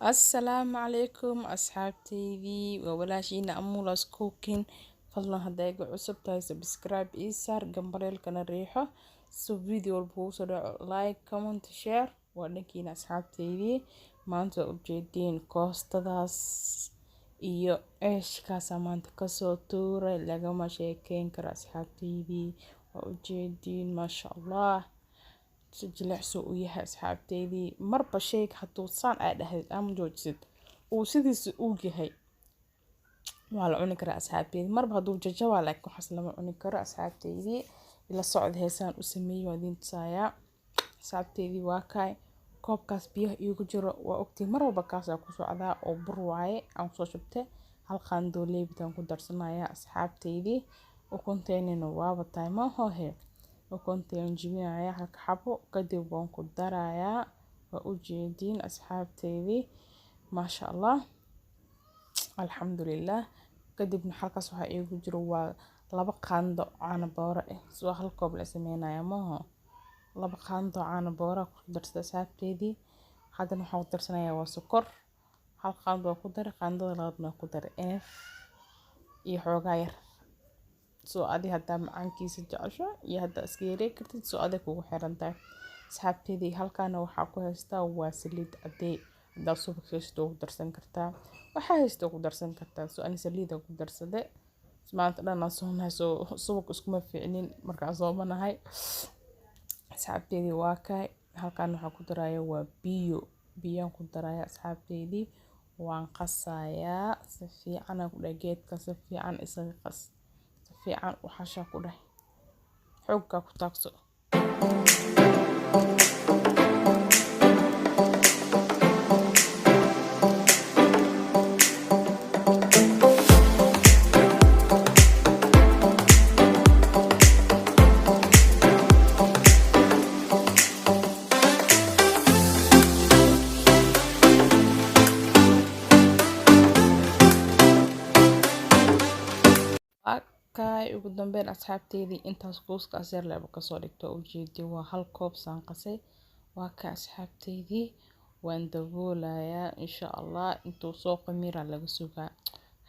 السلام عليكم أصحابتي وولاشينا أمولاس كوكين فضلا هدايق عصب تاي سبسكرايب إيسار جنبريل كان الريحة سو فيديو البوصة لايك كومنت شير ولكن أصحابتي ما أنتوا أبجدين كوستا داس iyo ceeshkaasa maanta kasoo tuuray lagama sheekeyn karo asxaabteydii waa ujeediin maasha allah si jilicsu u yahay asxaabteydii marba sheyga hadduu saan ay dhahayd ama joojisid uu sidiisa uu yahay waa la cuni karaa asxaabteydii marba hadduu jajabaa laakiin waxaas lama cuni karo asxaabteydii ila socod heesaan u sameeyey waan idiin tusayaa asxaabteydii waa kaay koobkaas biyaha iigu jiro waa ogtii mar walba kaasaa ku socdaa oo bur waaye aan kusoo shubtay hal qaandoo leebitaan ku darsanayaa asxaabteydii ukunteynina waaba tahay maahohe ukunteen jibinayaa halka xabo kadib waan ku darayaa waa ujeediin asxaabteydii maasha allah alxamdulilah kadibna halkaas waxaa iigu jiro waa 2 qaando caano booro ah soo hal koob la sameynaya maaho 2 qaando caano booro ku darsada asxaabteydii haddana waxaan ku darsanayaa waa sokor hal qaando waa ku daray qaandada labaadna waa ku daray iyo xoogaa yar soo adi haddaa macaankiisa jecesho iyo haddaa iska yarey kartid soo aday kugu xiran tahay asxaabteydii halkaana waxaa ku haystaa waa saliid cadee haddaa subag haysto ku darsan kartaa waxaa haysto ku darsan kartaa soo ani saliida ku darsade maanta dhan aan soonahay soo subag iskuma fiicnin markaan soomanahay asxaabteydii waa kaay halkaan waxaa ku daraya waa biyaan ku daraya asxaabteydii waan qasayaa si fiican aan ku dhahay geedka si fiican isaga qas si fiican u xasha ku dhahay xoogga ku taagso kaay ugu dambeyn asxaabteydii intaas kuuska aseer laba kasoo dhigto ujeedii waa hal koob saan qasay waa ka asxaabteydii waan daboolayaa insha allah intuu soo qamiira laga sugaa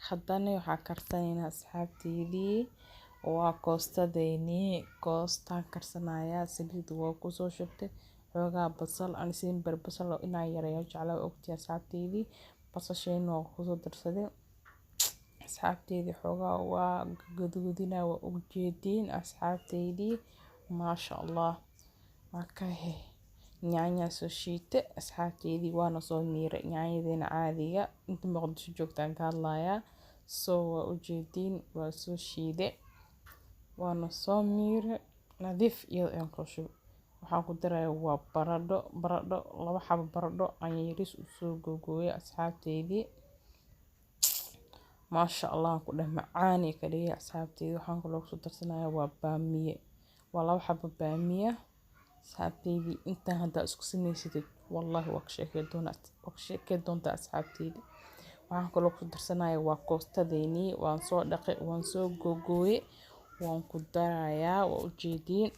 haddana waxaa karsanaynaa asxaabteydii waa koostadeynii koostaan karsanayaa saliid waa kusoo shubtay xoogaa basal aan siin basal inaa yareeyo jeclaa ogtii asxaabteydii basashayna waa kusoo darsaday asxaabteydii xoogaa waa gadudina waa ujeediin asxaabteydii maasha allah waa kahe nyaanya soo shiite asxaabteydii waana soo miiray nyaanyadiina caadiga inta muqdisho joogtaan ka hadlayaa soo waa ujeediin waa soo shiide waana soo miiray nadiif iyadoo aan ku shubay waxaan ku darayaa waa baradho 2 xabo baradho aan yaris u soo googooyay asxaabteydii maasha allah ku dheh macaani ka dhigay asxaabteydii waxaan kaloo ku darsanayaa waa baamiye waa 2 xabo baamiye asxaabteydii intaan haddaa isku sameysatid wallahi waa ka sheekay doontaa asxaabteydii waxaan kaloo ku darsanayaa waa koostadeynii waan soo dhaqay waan soo googooyay waan ku darayaa waa ujeediin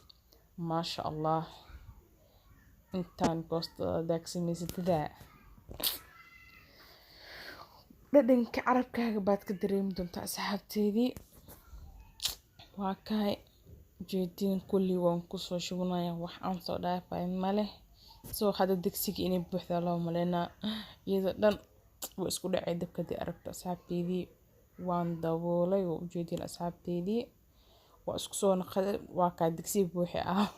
maasha allah intaan koostada haddaa ka sameysatid dhadhanka carabkaaga baad ka dareemi doontaa asxaabteydii waa kaay ujeediin kulli waan kusoo shubanayaa wax aan soo dhaafay male soo hadda digsiga inay buuxda loo maleynaa iyada dhan waa isku dhacay dabkadii aragta asxaabteydii waan daboolay waa ujeediin asxaabteydii waa isku soo noqday waa kaa digsiga buuxi ah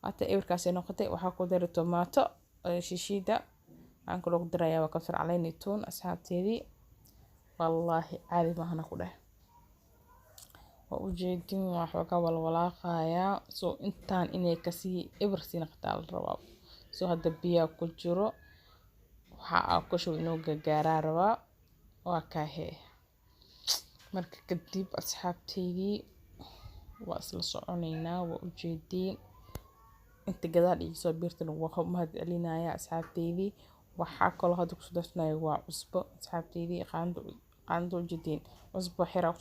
hata ewerkaasay noqotay waxaa ku daray tomaato shishiida waxaan kaloo ku darayaa waa kabsar caleen iyo tuun asxaabteydii wallaahi caadi maahana ku dheh waa ujeediin waa xoogaa walwalaaqayaa soo intaan inay kasii ebersiina qataa la rabaa soo hadda biyaa ku jiro waxaa ku shubo inuu gagaaraa rabaa waa kaahe marka kadib asxaabteydii waa isla soconaynaa waa ujeediin inta gadaal iyo soo biirtana waa mahad celinayaa asxaabteydii waxaa kaloo hadda kusoo darsanaya waa cusbo asxaabteydii qaando ujeediin cusbo xiraa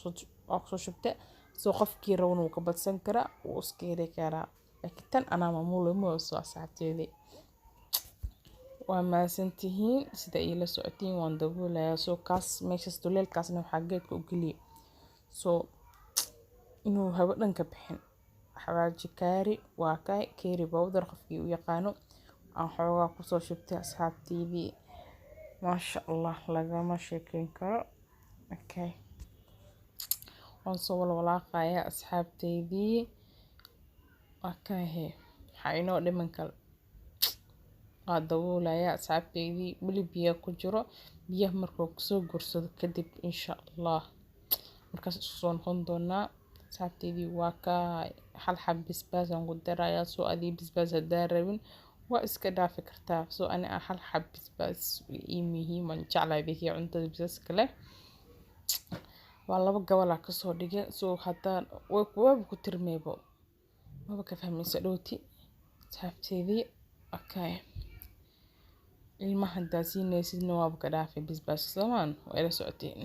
kusoo shubtay soo qofkii rabana wuu ka badsan karaa wuu iska heli karaa laakiin tan anaa maamulay ma soo asxaabteydii waa maasantihiin sida ila socotiin waan daboolayaa soo kaas meeshas duleelkaasna waxaa geedka u geliyay soo inuu hawo dhan ka bixin xawaaji kaari waa kay keeri powder qofkii u yaqaano aan xoogaa kusoo shubtay asxaabteydii maasha allah lagama sheekeyn karo okay waan soo walaaqayaa asxaabteydii okay waxaa inoo dhiman kale waa daboolayaa asxaabteydii weli biyo ku jiro biyaha markuu kusoo gursado kadib insha allah markaas isku soo noqon doonaa asxaabteydii waa ka hal xab basbaas aan ku darayaa soo adii basbaas hadaa rabin waa iska dhaafi kartaa soo ani hal xab basbaas ii muhiim aan jeclahay biyo cuntada basbaas kale waa laba gabal ka soo dhigay soo haddaan way ku tirmeebo maba ka fahmaysa dhooti asxaabteydii okay ilmaha daasiinaysidna waaba ka dhaafay basbaas samaan waa ila socoteen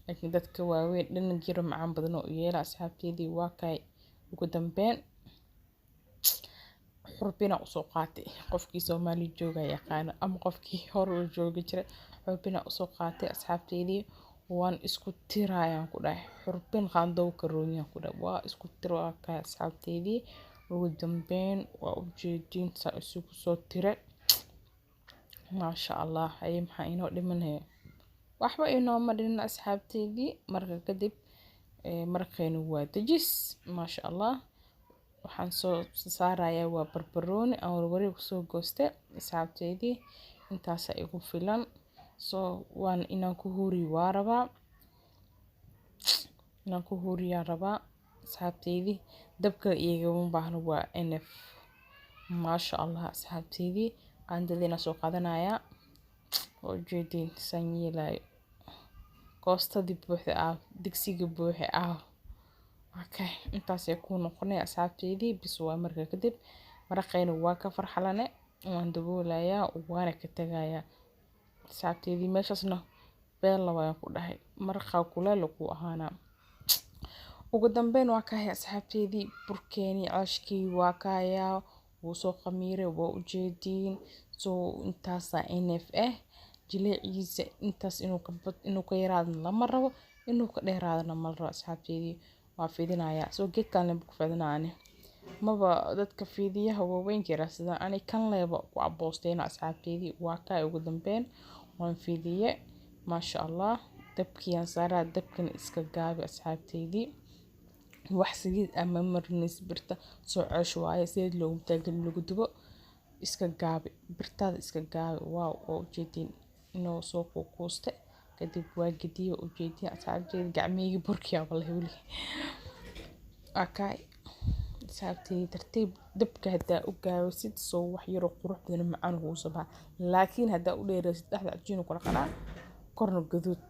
laakiin dadka waaweyn dhan jiro macaan badan oo yeela asxaabteydii waa kay ugu dambeyn xurbina usoo qaatay qofkii Soomaali jooga yaqaan ama qofkii hore u joogi jiray xurbina usoo qaatay asxaabteydii waan isku tiraayaan ku dhahay xurbin qaandow karooniyan ku dhahay waa isku tiraa ka asxaabteydii ugu dambeyn waa u jeedin saa isugu soo tiray maasha allah ay maxaa inoo dhimanay waxba inoo ma dhin asxaabteydii marka kadib markaynu waa dajis maasha allah waxaan soo saarayaa waa barbarooni aan warwareeg soo goostay asxaabteydii intaas igu filan soo waan inaan ku huri rabaa asxaabteydii dabka iyaga baahna waa NF maasha allah asxaabteydii qaandadina soo qaadanaya oo jeedin sanyiilay koostadii buuxda digsiga buuxa okay intaas ay ku noqonay asxaabteydii bis waa marka kadib maraqayna waa ka farxalane waan daboolayaa waana ka tagayaa asxaabteydii meeshasna beel waan ku dhahay maraqa kuleel ku ahaana ugu dambeyn waa ka asxaabteydii burkeeni cashkii waa kaayaa wuu soo qamiiray waa u jeedin soo intaas NF jiliciisa intaas inuu ka yaraado lama rabo inuu ka dheeraadana ma rabo asxaabteydii waa fidinayaa soo geedkan ku fidinaani maba dadka fidiyaha waaweyn sida ani kan leebo ku aboostayna asxaabteydii waa ka ugu dambeyn waan fidiye maasha allah dabkiyaan saaraa dabkan iska gaabi asxaabteydii wax sigid ama marnis birta soo coosh waaye sidii loogu taagan lagu dubo iska gaabi birtada iska gaabi waaw oo jeedin inoo soo kuuste kadib waa gidiyo u jeedin asxaabteydii gacmeyga burkiya walahi wali okay asxaabteydii tartiib dabka hadaa u gaabisid soo wax yar oo qurux badan macaan ugu sabaa laakiin hadaa u dheeraysid dhaxda cajiin kula qanaa korna gaduud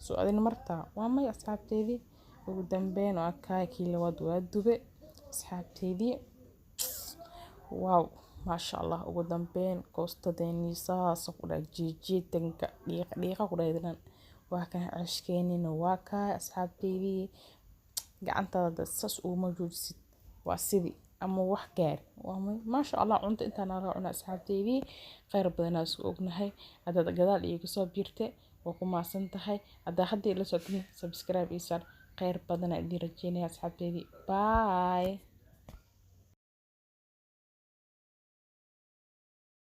soo adina martaa waa may asxaabteydii ugu dambeyn okay kii labaad waa dube asxaabteydii wow maasha allah ugu dambeyn koostadeenii saas ku dhahay jiijiitanka dhiiqa ku dhaydnan waa kan cashkeenina waa ka asxaabteydii gacantada saas uma joojisid waa sidii ama wax gaar waa maasha allah cunto intaan aan cuna asxaabteydii khayr badan aan isku ognahay hadda gadaal iiga soo biirtay waa ku maasan tahay hadda hadii la socodin subscribe isar khayr badan aan idin rajeynaya asxaabteydii bye